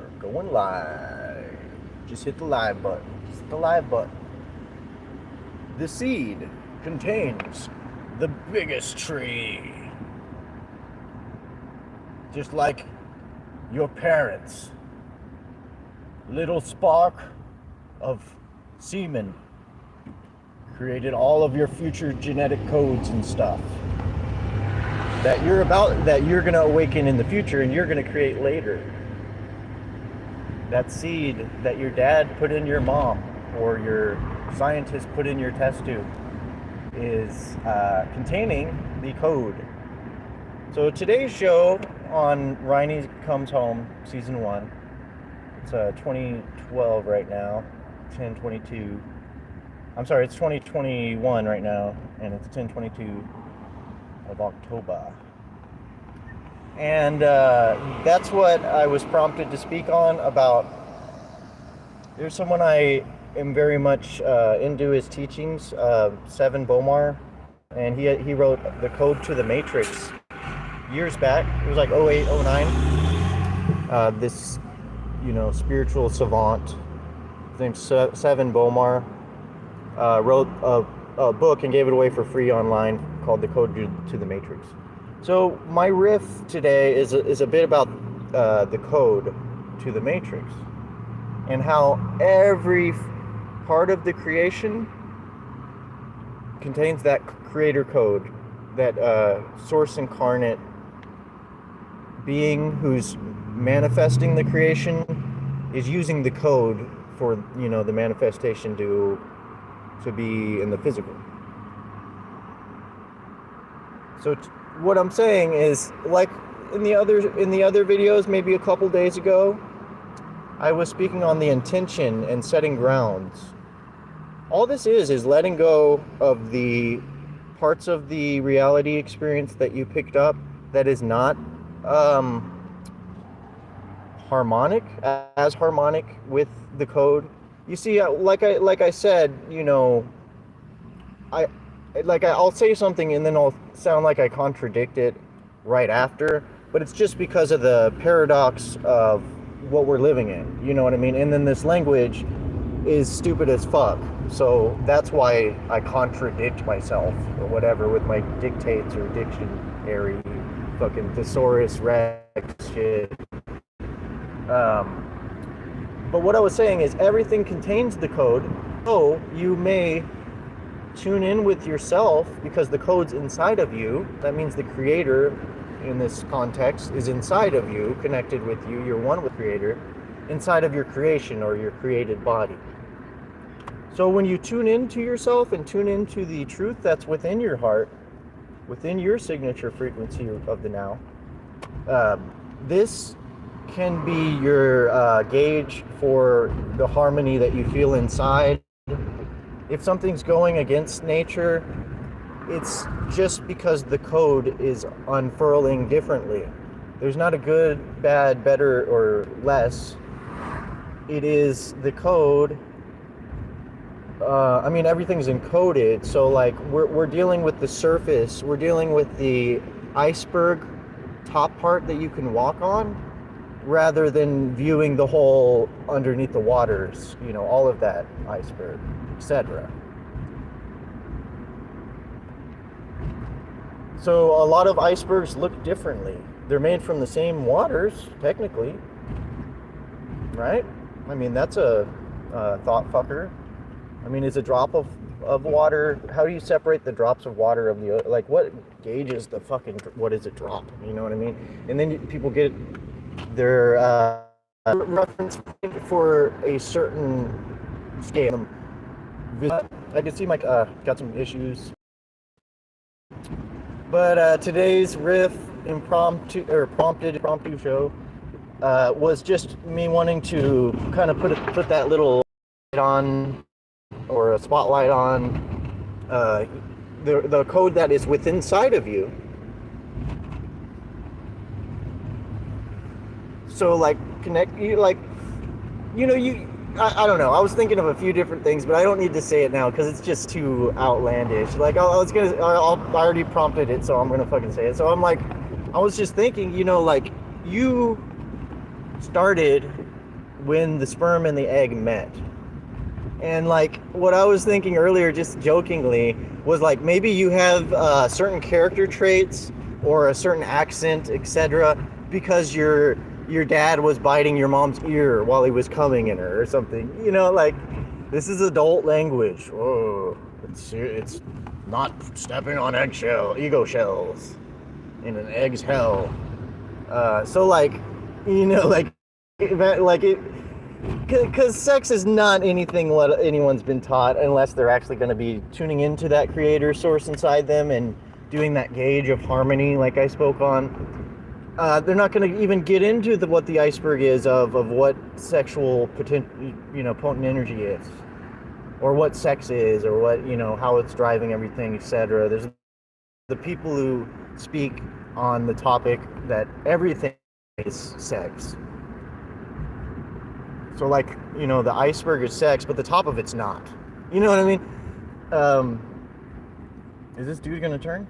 are going live. Just hit the live button. Just hit the live button. The seed contains the biggest tree. Just like your parents. Little spark of semen created all of your future genetic codes and stuff that you're gonna awaken in the future and you're gonna create later. That seed that your dad put in your mom or your scientist put in your test tube is containing the code. So today's show on Ryney Comes Home, Season 1, it's 2012 right now, 10/22. I'm sorry, it's 2021 right now, and it's 10/22 of October. And that's what I was prompted to speak on about. There's someone I am very much into his teachings, Seven Bomar, and he wrote The Code to the Matrix years back. It was like 08, 09. This, spiritual savant, his name's Seven Bomar, wrote a book and gave it away for free online called The Code to the Matrix. So my riff today is a bit about the code to the Matrix and how every part of the creation contains that creator code, that source incarnate being who's manifesting the creation is using the code for the manifestation to be in the physical. So what I'm saying is, like in the other videos, maybe a couple days ago, I was speaking on the intention and setting grounds. All this is letting go of the parts of the reality experience that you picked up that is not harmonic with the code. You see, like I said, I'll say something and then I'll sound like I contradict it right after, but it's just because of the paradox of what we're living in, you know what I mean? And then this language is stupid as fuck, so that's why I contradict myself or whatever with my dictates or dictionary fucking thesaurus rex shit. But what I was saying is everything contains the code, so you may tune in with yourself because the code's inside of you. That means the creator in this context is inside of you, connected with you. You're one with creator inside of your creation or your created body. So when you tune into yourself and tune into the truth that's within your heart, within your signature frequency of the now, this can be your gauge for the harmony that you feel inside. If something's going against nature, it's just because the code is unfurling differently. There's not a good, bad, better, or less. It is the code. Everything's encoded. So like we're dealing with the surface. We're dealing with the iceberg top part that you can walk on, rather than viewing the whole underneath the waters, all of that iceberg, etc. So a lot of icebergs look differently. They're made from the same waters, technically, right? That's a thought fucker. Is a drop of water, how do you separate the drops of water of the, like, what gauges the fucking, what is a drop? You know what I mean? And then people get their reference point for a certain scale. I can see Mike got some issues. But today's riff prompted impromptu show was just me wanting to kind of put that little light on, or a spotlight on the code that is within inside of you. So like connect you, like, I don't know. I was thinking of a few different things, but I don't need to say it now because it's just too outlandish. Like I already prompted it, so I'm gonna fucking say it. So I was just thinking, like you started when the sperm and the egg met. And like what I was thinking earlier, just jokingly, was like maybe you have certain character traits or a certain accent, etc., because your dad was biting your mom's ear while he was coming in her or something. You know, like this is adult language. Oh, it's not stepping on ego shells in an egg's hell. So like, you know, like it. Because sex is not anything what anyone's been taught unless they're actually going to be tuning into that creator source inside them and doing that gauge of harmony like I spoke on. They're not going to even get into what the iceberg is of what sexual potent energy is, or what sex is, or what, how it's driving everything, etc. There's the people who speak on the topic that everything is sex. So like, the iceberg is sex, but the top of it's not. You know what I mean? Is this dude gonna turn?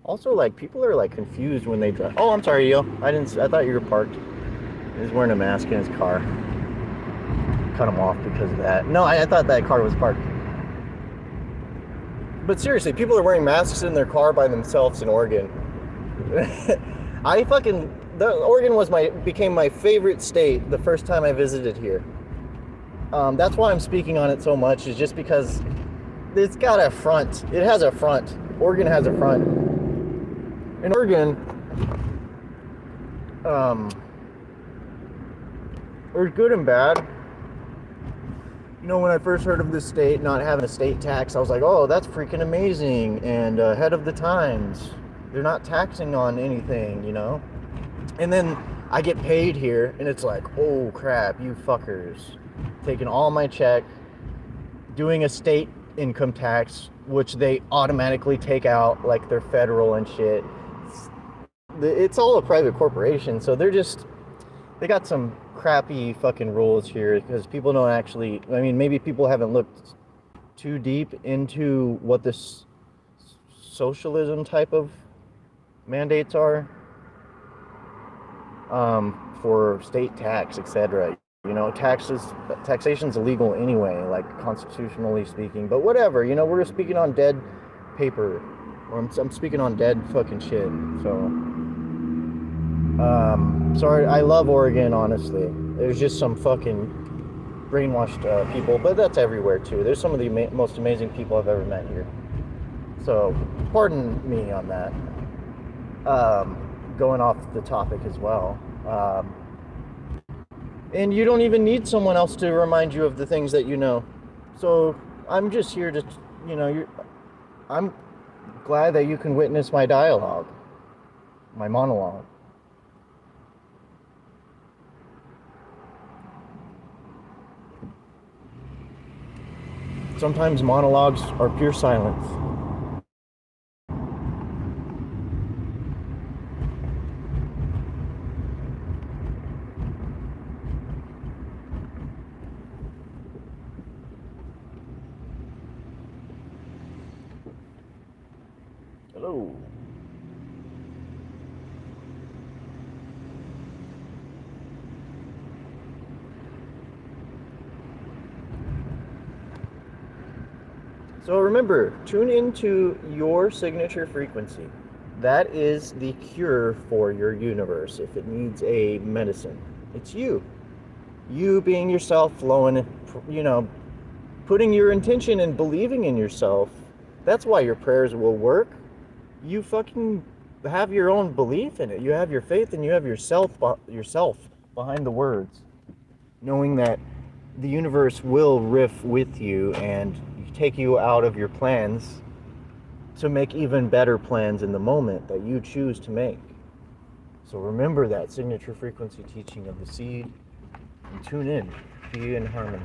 Also, like, people are like confused when they drive. Oh, I'm sorry, yo. I thought you were parked. He's wearing a mask in his car. Cut him off because of that. No, I thought that car was parked. But seriously, people are wearing masks in their car by themselves in Oregon. Oregon became my favorite state the first time I visited here. That's why I'm speaking on it so much, is just because it's got a front. It has a front. Oregon has a front. In Oregon, there's good and bad. When I first heard of this state not having a state tax, I was like, oh, that's freaking amazing and ahead of the times. They're not taxing on anything, And then I get paid here, and it's like, oh crap, you fuckers. Taking all my check, doing a state income tax, which they automatically take out like they're federal and shit. It's all a private corporation, so they got some crappy fucking rules here because people don't actually, maybe people haven't looked too deep into what this socialism type of mandates are. For state tax, etc. Taxation's illegal anyway, like constitutionally speaking. But whatever, we're speaking on dead paper, or I'm speaking on dead fucking shit. So, sorry, I love Oregon, honestly. There's just some fucking brainwashed people, but that's everywhere too. There's some of the most amazing people I've ever met here. So, pardon me on that. Going off the topic as well. And you don't even need someone else to remind you of the things that you know. So I'm just here to, I'm glad that you can witness my dialogue, my monologue. Sometimes monologues are pure silence. Hello. So remember, tune into your signature frequency. That is the cure for your universe if it needs a medicine. It's you. You being yourself, flowing, putting your intention and believing in yourself. That's why your prayers will work. You fucking have your own belief in it. You have your faith and you have yourself behind the words. Knowing that the universe will riff with you and take you out of your plans to make even better plans in the moment that you choose to make. So remember that signature frequency teaching of the seed and tune in. Be in harmony.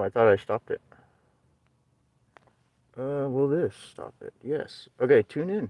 I thought I stopped it. Will this stop it? Yes. Okay, tune in.